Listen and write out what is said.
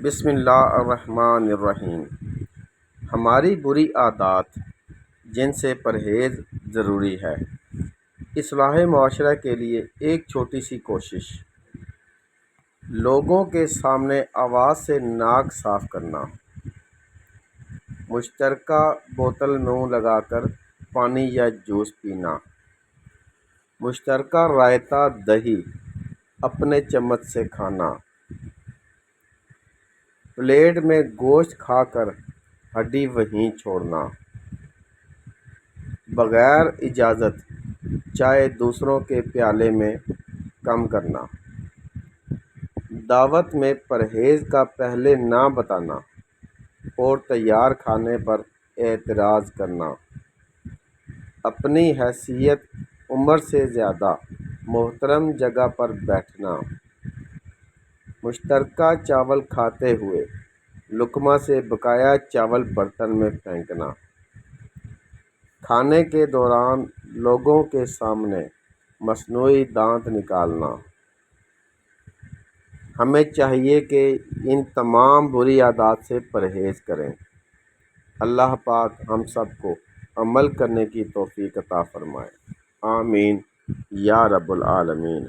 بسم اللہ الرحمن الرحیم۔ ہماری بری عادات جن سے پرہیز ضروری ہے۔ اصلاح معاشرہ کے لیے ایک چھوٹی سی کوشش۔ لوگوں کے سامنے آواز سے ناک صاف کرنا، مشترکہ بوتل منہ لگا کر پانی یا جوس پینا، مشترکہ رائتہ دہی اپنے چمچ سے کھانا، پلیٹ میں گوشت کھا کر ہڈی وہیں چھوڑنا، بغیر اجازت چائے دوسروں کے پیالے میں کم کرنا، دعوت میں پرہیز کا پہلے نہ بتانا اور تیار کھانے پر اعتراض کرنا، اپنی حیثیت عمر سے زیادہ محترم جگہ پر بیٹھنا، مشترکہ چاول کھاتے ہوئے لقمہ سے بقایا چاول برتن میں پھینکنا، کھانے کے دوران لوگوں کے سامنے مصنوعی دانت نکالنا۔ ہمیں چاہیے کہ ان تمام بری عادات سے پرہیز کریں۔ اللہ پاک ہم سب کو عمل کرنے کی توفیق عطا فرمائے، آمین یا رب العالمین۔